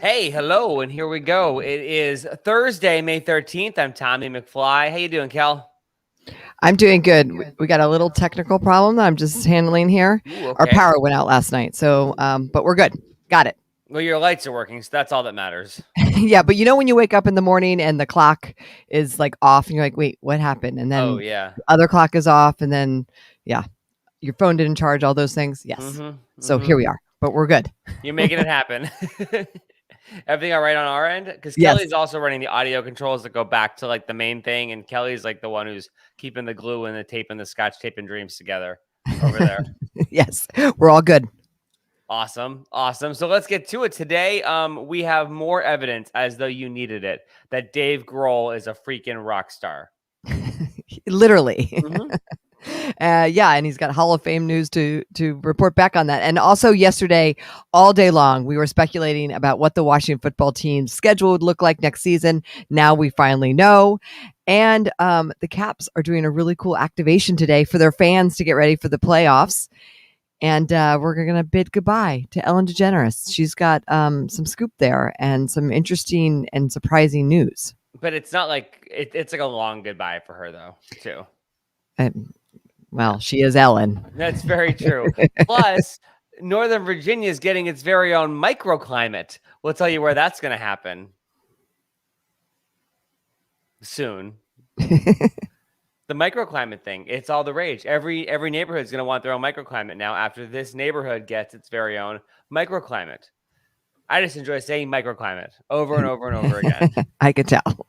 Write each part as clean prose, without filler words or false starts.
Hey, hello, and here we go. It is Thursday, May 13th. I'm Tommy McFly. How you doing, Kel? I'm doing good. We got a little technical problem that I'm just handling here. Ooh, Our okay. power went out last night, so but we're good. Got it. Well, your lights are working, so that's all that matters. Yeah, but you know when you wake up in the morning and the clock is like off, and you're like, "Wait, what happened?" And Oh, then yeah. the other clock is off, and then yeah, your phone didn't charge. All those things. Yes. Mm-hmm. So Mm-hmm. here we are, but we're good. You're making it happen. Everything all right on our end? Because Yes. Kelly's also running the audio controls that go back to like the main thing, and Kelly's like the one who's keeping the glue and the tape and the scotch tape and dreams together over there. Yes, we're all good. Awesome. Awesome. So let's get to it today. We have more evidence, as though you needed it, that Dave Grohl is a freaking rock star. Literally. Mm-hmm. Yeah, and he's got Hall of Fame news to report back on that. And also yesterday, all day long, we were speculating about what the Washington football team's schedule would look like next season. Now we finally know. And the Caps are doing a really cool activation today for their fans to get ready for the playoffs. And we're going to bid goodbye to Ellen DeGeneres. She's got some scoop there and some interesting and surprising news. But it's not like it's like a long goodbye for her, though, too. Well, she is Ellen. That's very true. Plus, Northern Virginia is getting its very own microclimate. We'll tell you where that's going to happen soon. The microclimate thing, it's all the rage. Every neighborhood is going to want their own microclimate now after this neighborhood gets its very own microclimate. I just enjoy saying microclimate over and over and over again. I could tell.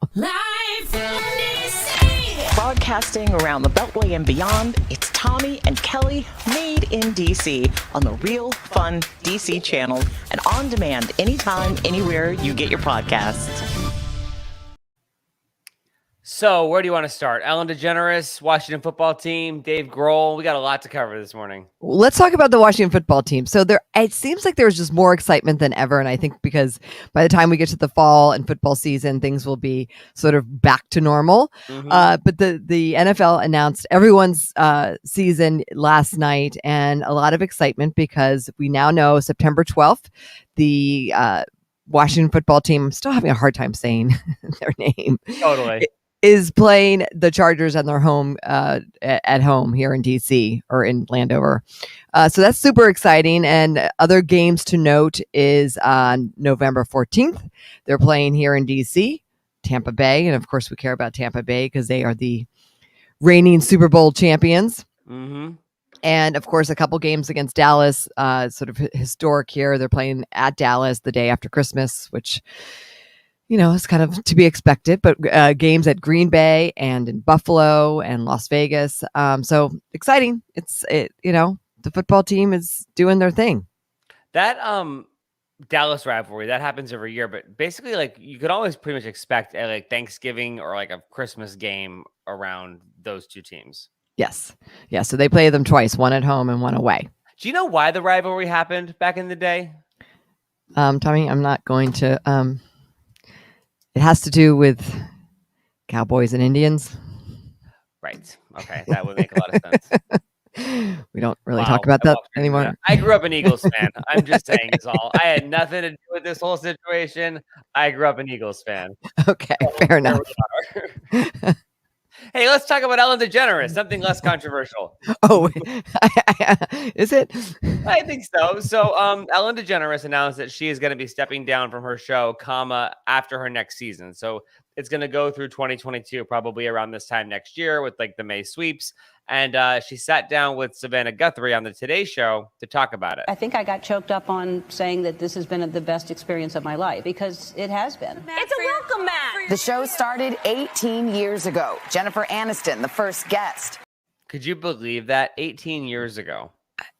Broadcasting around the Beltway and beyond, it's Tommy and Kelly made in DC on the Real Fun DC channel and on demand anytime, anywhere you get your podcasts. So, where do you want to start? Ellen DeGeneres, Washington football team, Dave Grohl. We got a lot to cover this morning. Let's talk about the Washington football team. So it seems like there's just more excitement than ever. And I think because by the time we get to the fall and football season, things will be sort of back to normal. Mm-hmm. But the NFL announced everyone's season last night, and a lot of excitement because we now know September 12th, the Washington football team, I'm still having a hard time saying their name. Totally. Is playing the Chargers on their home at home here in DC or in Landover. So that's super exciting. And other games to note is on November 14th. They're playing here in DC, Tampa Bay. And of course, we care about Tampa Bay because they are the reigning Super Bowl champions. Mm-hmm. And of course, a couple games against Dallas, sort of historic here. They're playing at Dallas the day after Christmas, which it's kind of to be expected, but games at Green Bay and in Buffalo and Las Vegas. So exciting. The football team is doing their thing. That Dallas rivalry, that happens every year, but basically like you could always pretty much expect a like Thanksgiving or like a Christmas game around those two teams. Yes. Yeah. So they play them twice, one at home and one away. Do you know why the rivalry happened back in the day? Tommy, I'm not going to it has to do with Cowboys and Indians. Right. Okay. That would make a lot of sense. We don't really talk about that anymore. I grew up an Eagles fan. I'm just saying is all. I had nothing to do with this whole situation. I grew up an Eagles fan. Okay, fair enough. Hey, let's talk about Ellen DeGeneres, something less controversial. Oh, is it? I think so. So Ellen DeGeneres announced that she is going to be stepping down from her show, after her next season. So it's going to go through 2022, probably around this time next year with like the May sweeps. And she sat down with Savannah Guthrie on the Today Show to talk about it. I think I got choked up on saying that this has been the best experience of my life because it has been. It's a welcome mat. The show started 18 years ago. Jennifer Aniston, the first guest. Could you believe that? 18 years ago.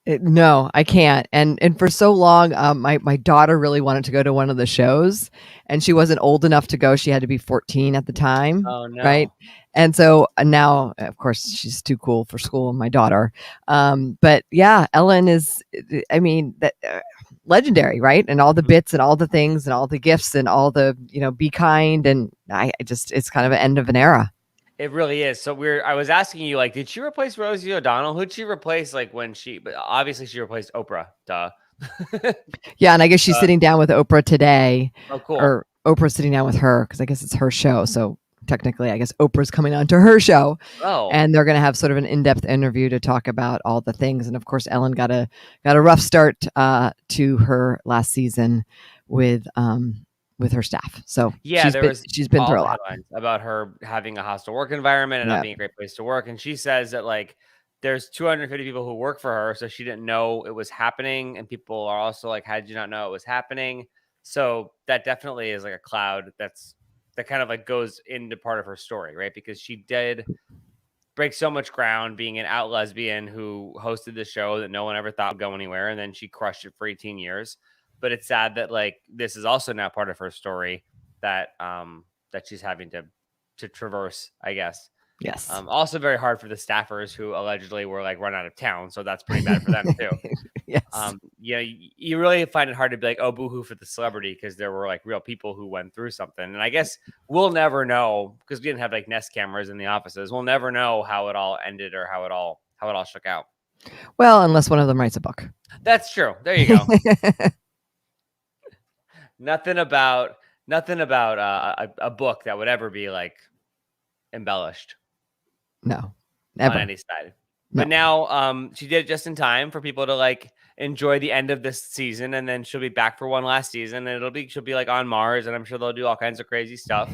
No, I can't. And for so long, my daughter really wanted to go to one of the shows, and she wasn't old enough to go. She had to be 14 at the time. Oh, no. Right. And so now, of course, she's too cool for school, my daughter. But yeah, Ellen is, legendary, right? And all the bits and all the things and all the gifts and all the, be kind. And it's kind of an end of an era. It really is. So I was asking you, like, did she replace Rosie O'Donnell? Who'd she replace, but obviously she replaced Oprah, duh. Yeah, and I guess she's sitting down with Oprah today. Oh, cool. Or Oprah's sitting down with her because I guess it's her show. So technically, I guess Oprah's coming on to her show. Oh, And they're going to have sort of an in-depth interview to talk about all the things. And of course, Ellen got a rough start to her last season with her staff. So yeah, she's been all through a the lot. headlines about her having a hostile work environment and not being a great place to work. And she says that like there's 250 people who work for her, so she didn't know it was happening. And people are also like, "How did you not know it was happening?" So that definitely is like a cloud that kind of like goes into part of her story, right? Because she did break so much ground being an out lesbian who hosted the show that no one ever thought would go anywhere, and then she crushed it for 18 years. But it's sad that like this is also now part of her story that that she's having to traverse, I guess. Yes. Also very hard for the staffers who allegedly were like run out of town, so that's pretty bad for them too. Yes. You really find it hard to be like, oh, boohoo for the celebrity, because there were like real people who went through something. And I guess we'll never know because we didn't have like Nest cameras in the offices. We'll never know how it all ended or how it all shook out. Well, unless one of them writes a book. That's true. There you go. Nothing about a book that would ever be like embellished. No, never. On any side. No. But now she did it just in time for people to like enjoy the end of this season, and then she'll be back for one last season, and she'll be like on Mars, and I'm sure they'll do all kinds of crazy stuff.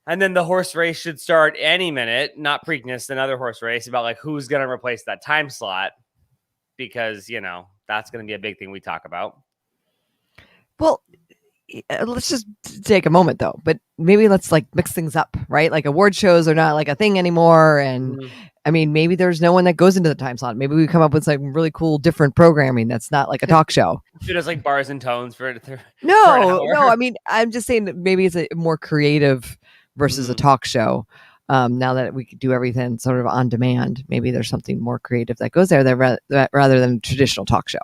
And then the horse race should start any minute, not Preakness, another horse race about like who's going to replace that time slot, because that's going to be a big thing we talk about. Well, let's just take a moment though, but maybe let's like mix things up, right? Like award shows are not like a thing anymore. And I mean, maybe there's no one that goes into the time slot. Maybe we come up with like really cool, different programming that's not like a talk show. Just like bars and tones for no. I mean, I'm just saying that maybe it's a more creative versus a talk show. Now that we could do everything sort of on demand, maybe there's something more creative that goes there that rather than a traditional talk show.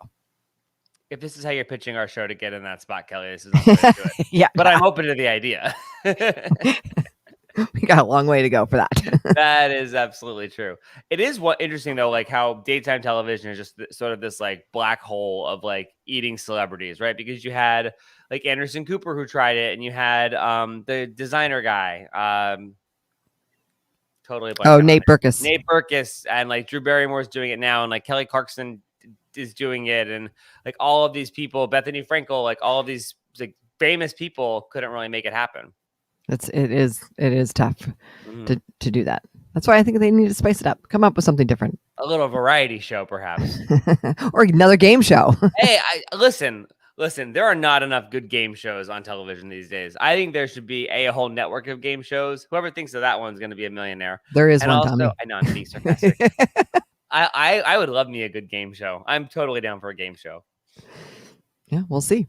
If this is how you're pitching our show to get in that spot, Kelly, this is not the way to do it. Yeah, but I'm open to the idea. We got a long way to go for that. That is absolutely true. It is interesting though, like how daytime television is just sort of this like black hole of like eating celebrities, right? Because you had like Anderson Cooper who tried it, and you had the designer guy, totally blank. Oh, Nate Berkus. Nate Berkus, and like Drew Barrymore's doing it now, and like Kelly Clarkson is doing it, and like all of these people, Bethany Frankel, like all of these like famous people couldn't really make it happen. It is tough to do that. That's why I think they need to spice it up, come up with something different. A little variety show, perhaps, or another game show. Hey, listen. There are not enough good game shows on television these days. I think there should be a whole network of game shows. Whoever thinks of that one's going to be a millionaire. There is and one. Also, Tommy. I know I'm being sarcastic. I would love me a good game show. I'm totally down for a game show. Yeah, we'll see.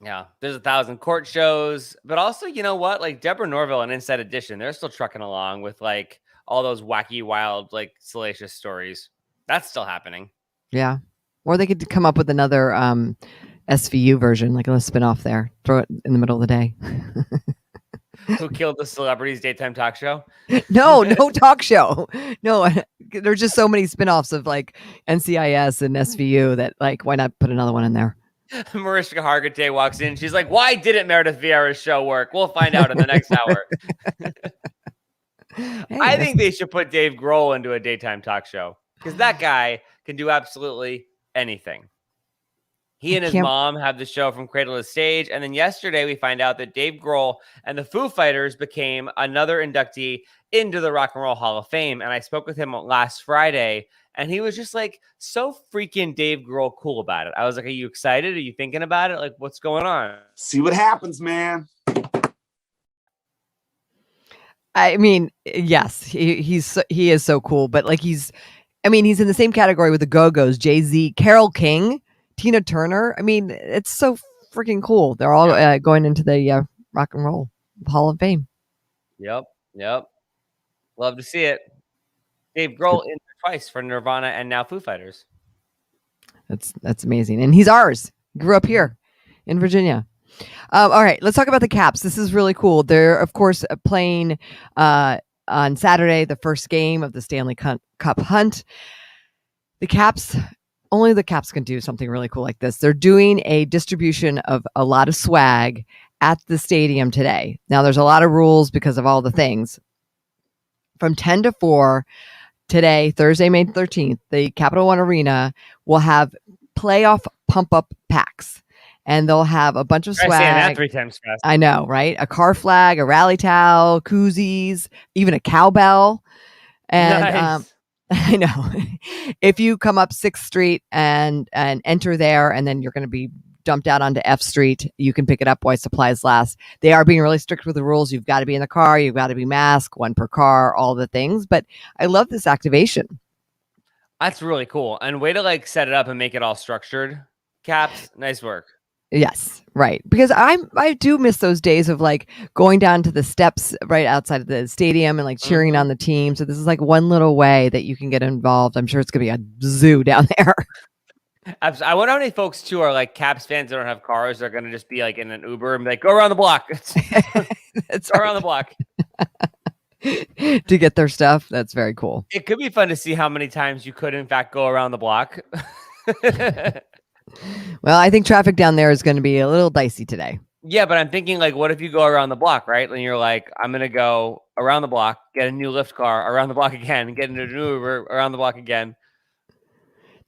Yeah, there's 1,000 court shows, but also, you know what? Like Deborah Norville and Inside Edition, they're still trucking along with like all those wacky, wild, like salacious stories. That's still happening. Yeah, or they could come up with another SVU version, like a spinoff there. Throw it in the middle of the day. Who Killed the Celebrities Daytime Talk Show? No talk show. No, there's just so many spinoffs of like NCIS and SVU that like, why not put another one in there? Mariska Hargitay walks in. She's like, why didn't Meredith Vieira's show work? We'll find out in the next hour. I think they should put Dave Grohl into a daytime talk show because that guy can do absolutely anything. He and his mom have the show from cradle to stage. And then yesterday we find out that Dave Grohl and the Foo Fighters became another inductee into the Rock and Roll Hall of Fame. And I spoke with him last Friday, and he was just like so freaking Dave Grohl cool about it. I was like, are you excited? Are you thinking about it? Like, what's going on? See what happens, man. I mean, yes, he is so cool, but like he's in the same category with the Go-Go's, Jay-Z, Carole King, Tina Turner. I mean, it's so freaking cool. They're all going into the Rock and Roll Hall of Fame. Yep. Love to see it. Dave Grohl in twice for Nirvana and now Foo Fighters. That's amazing. And he's ours. Grew up here in Virginia. All right, let's talk about the Caps. This is really cool. They're, of course, playing on Saturday, the first game of the Stanley Cup hunt. The Caps only the Caps can do something really cool like this. They're doing a distribution of a lot of swag at the stadium today. Now, there's a lot of rules because of all the things. From 10 to 4 today, Thursday, May 13th, the Capital One Arena will have playoff pump-up packs. And they'll have a bunch of swag. Saying that 3 times fast. I know, right? A car flag, a rally towel, koozies, even a cowbell. And Nice. I know. If you come up 6th Street and enter there, and then you're going to be dumped out onto F Street, you can pick it up while supplies last. They are being really strict with the rules. You've got to be in the car. You've got to be masked, 1 per car, all the things. But I love this activation. That's really cool. And way to like set it up and make it all structured. Caps, nice work. Yes, right. Because I do miss those days of like going down to the steps right outside of the stadium and like cheering on the team. So this is like one little way that you can get involved. I'm sure it's going to be a zoo down there. I wonder how many folks too are like Caps fans that don't have cars. They're going to just be like in an Uber and be like, go around the block. That's go around the block. To get their stuff. That's very cool. It could be fun to see how many times you could in fact go around the block. Well, I think traffic down there is going to be a little dicey today. Yeah, but I'm thinking like, what if you go around the block, right? And you're like, I'm going to go around the block, get a new Lyft car, around the block again, get into a new Uber, around the block again.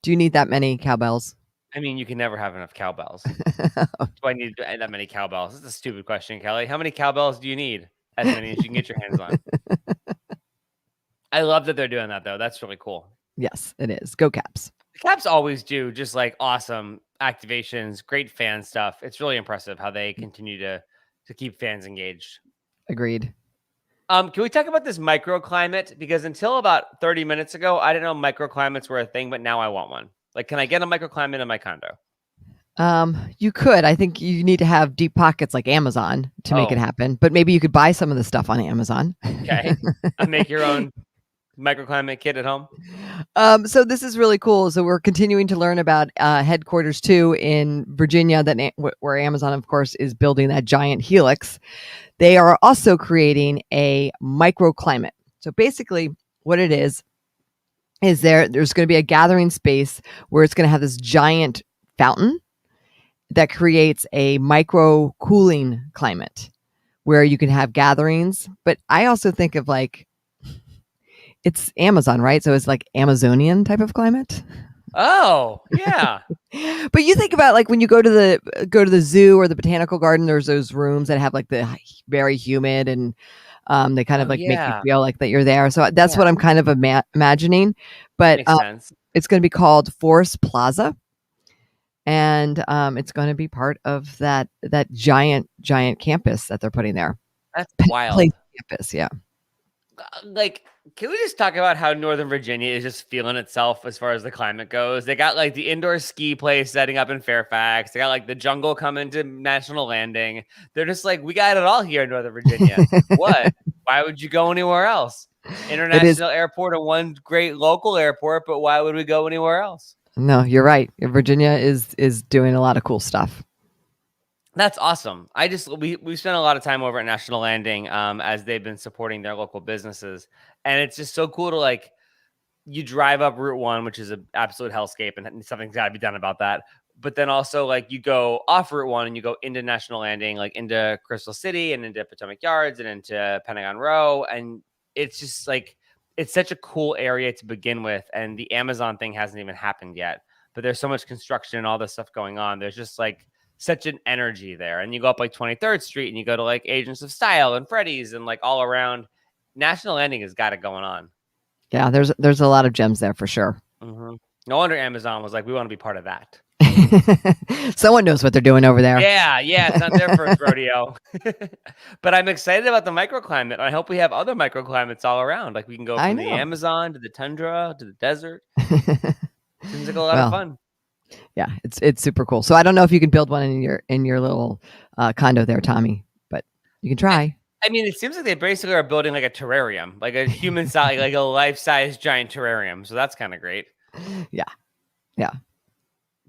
Do you need that many cowbells? I mean, you can never have enough cowbells. Do I need that many cowbells? That's a stupid question, Kelly. How many cowbells do you need? As many as you can get your hands on. I love that they're doing that, though. That's really cool. Yes, it is. Go Caps. The Caps always do just like awesome activations, great fan stuff. It's really impressive how they continue to keep fans engaged. Agreed. Can we talk about this microclimate? Because until about 30 minutes ago, I didn't know microclimates were a thing, but now I want one. Like, can I get a microclimate in my condo? You could. I think you need to have deep pockets like Amazon to make it happen. But maybe you could buy some of the stuff on Amazon. Okay. Make your own microclimate kit at home. So this is really cool. So we're continuing to learn about headquarters 2 in Virginia, where Amazon, of course, is building that giant helix. They are also creating a microclimate. So basically, what it is there's going to be a gathering space where it's going to have this giant fountain that creates a micro cooling climate where you can have gatherings. But I also think of like, it's Amazon, right? So it's like Amazonian type of climate. Oh, yeah. But you think about like when you go to the zoo or the botanical garden, there's those rooms that have like the very humid and they kind of like make you feel like that you're there. So that's what I'm kind of imagining. But Makes sense. It's going to be called Forest Plaza. And it's going to be part of that giant campus that they're putting there. That's wild. Place campus, yeah. Like, can we just talk about how Northern Virginia is just feeling itself as far as the climate goes? They got like the indoor ski place setting up in Fairfax. They got like the jungle coming to National Landing. They're just like, we got it all here in Northern Virginia. What? Why would you go anywhere else? International airport and one great local airport, but why would we go anywhere else? No, you're right. Virginia is doing a lot of cool stuff. That's awesome. We spent a lot of time over at National Landing as they've been supporting their local businesses. And it's just so cool to like, you drive up Route 1, which is an absolute hellscape and something's got to be done about that. But then also like you go off Route 1 and you go into National Landing, like into Crystal City and into Potomac Yards and into Pentagon Row. And it's just like, it's such a cool area to begin with. And the Amazon thing hasn't even happened yet, but there's so much construction and all this stuff going on. There's just like such an energy there. And you go up like 23rd Street and you go to like Agents of Style and Freddy's and like all around. National Landing has got it going on. Yeah, there's a lot of gems there for sure. Mm-hmm. No wonder Amazon was like, we want to be part of that. Someone knows what they're doing over there. Yeah, it's not their first rodeo. But I'm excited about the microclimate. I hope we have other microclimates all around. Like we can go from the Amazon to the tundra to the desert. Seems like a lot of fun. Yeah, it's super cool. So I don't know if you can build one in your little condo there, Tommy, but you can try. I mean, it seems like they basically are building like a terrarium, like a human size, like a life-size giant terrarium. So that's kind of great. Yeah.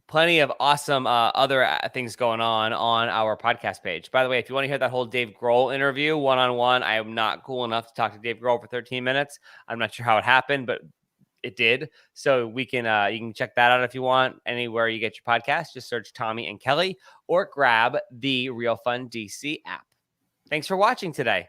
Plenty of awesome other things going on our podcast page. By the way, if you want to hear that whole Dave Grohl interview one-on-one, I am not cool enough to talk to Dave Grohl for 13 minutes. I'm not sure how it happened, but it did. So we can you can check that out if you want. Anywhere you get your podcast, just search Tommy and Kelly or grab the Real Fun DC app. Thanks for watching today.